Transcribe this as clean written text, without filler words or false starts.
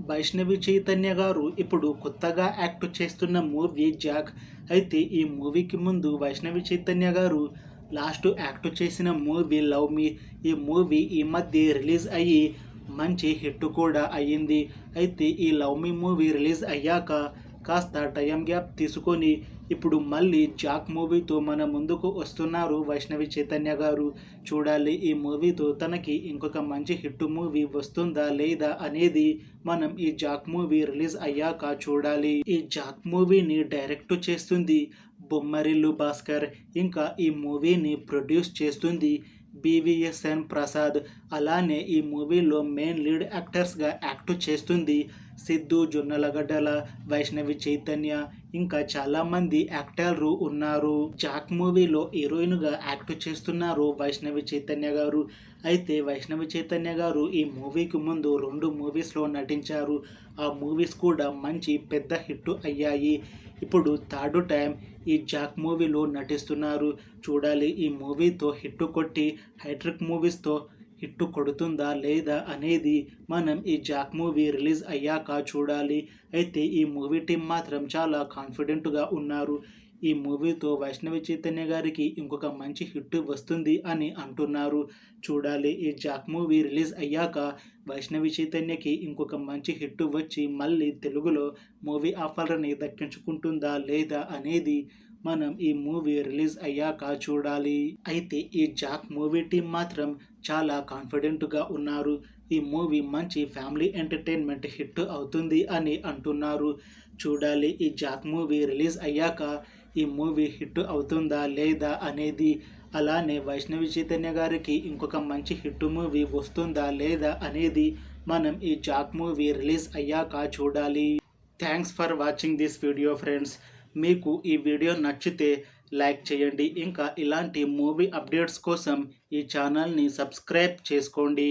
వైష్ణవి చైతన్య గారు ఇప్పుడు కొత్తగా యాక్ట్ చేస్తున్న మూవీ జాక్. అయితే ఈ మూవీకి ముందు వైష్ణవి చైతన్య గారు లాస్ట్ యాక్ట్ చేసిన మూవీ లవ్ మీ. ఈ మూవీ ఈ మధ్య రిలీజ్ అయ్యి మంచి హిట్ కూడా అయ్యింది. అయితే ఈ లవ్ మీ మూవీ రిలీజ్ అయ్యాక కాస్త టైం గ్యాప్ తీసుకొని ఇప్పుడు మళ్ళీ జాక్ మూవీతో మన ముందుకు వస్తున్నారు వైష్ణవి చైతన్య గారు. చూడాలి ఈ మూవీతో తనకి ఇంకొక మంచి హిట్ మూవీ వస్తుందా లేదా అనేది మనం ఈ జాక్ మూవీ రిలీజ్ అయ్యాక చూడాలి. ఈ జాక్ మూవీని డైరెక్ట్ చేస్తుంది బొమ్మరిల్లు భాస్కర్. ఇంకా ఈ మూవీని ప్రొడ్యూస్ చేస్తుంది బివిఎస్ఎన్ ప్రసాద్. అలానే ఈ మూవీలో మెయిన్ లీడ్ యాక్టర్స్గా యాక్ట్ చేస్తుంది సిద్ధు జొన్నలగడ్డల, వైష్ణవి చైతన్య, ఇంకా చాలామంది యాక్టర్లు ఉన్నారు. జాక్ మూవీలో హీరోయిన్గా యాక్ట్ చేస్తున్నారు వైష్ణవి చైతన్య గారు. అయితే వైష్ణవి చైతన్య గారు ఈ మూవీకి ముందు 2 మూవీస్లో నటించారు. ఆ మూవీస్ కూడా మంచి పెద్ద హిట్ అయ్యాయి. ఇప్పుడు థర్డ్ టైం ఈ జాక్ మూవీలో నటిస్తున్నారు. చూడాలి ఈ మూవీతో హిట్ కొట్టి హైట్రిక్ మూవీస్తో హిట్ కొడుతుందా లేదా అనేది మనం ఈ జాక్ మూవీ రిలీజ్ అయ్యాక చూడాలి. అయితే ఈ మూవీ టీం మాత్రం చాలా కాన్ఫిడెంట్గా ఉన్నారు. ఈ మూవీతో వైష్ణవి చైతన్య గారికి ఇంకొక మంచి హిట్ వస్తుంది అని అంటున్నారు. చూడాలి ఈ జాక్ మూవీ రిలీజ్ అయ్యాక వైష్ణవి చైతన్యకి ఇంకొక మంచి హిట్ వచ్చి మళ్ళీ తెలుగులో మూవీ ఆఫర్ని దక్కించుకుంటుందా లేదా అనేది మనం ఈ మూవీ రిలీజ్ అయ్యాక చూడాలి. అయితే ఈ జాక్ మూవీ టీం మాత్రం చాలా కాన్ఫిడెంట్గా ఉన్నారు. ఈ మూవీ మంచి ఫ్యామిలీ ఎంటర్టైన్మెంట్ హిట్ అవుతుంది అని అంటున్నారు. చూడాలి ఈ జాక్ మూవీ రిలీజ్ అయ్యాక ఈ మూవీ హిట్ అవుతుందా లేదా అనేది. అలానే వైష్ణవి చైతన్య గారికి ఇంకొక మంచి హిట్ మూవీ వస్తుందా లేదా అనేది మనం ఈ జాక్ మూవీ రిలీజ్ అయ్యాక చూడాలి. Thanks for watching this video friends. మీకు ఈ వీడియో నచ్చితే లైక్ చేయండి. ఇంకా ఇలాంటి మూవీ అప్డేట్స్ కోసం ఈ ఛానల్ని సబ్స్క్రైబ్ చేసుకోండి.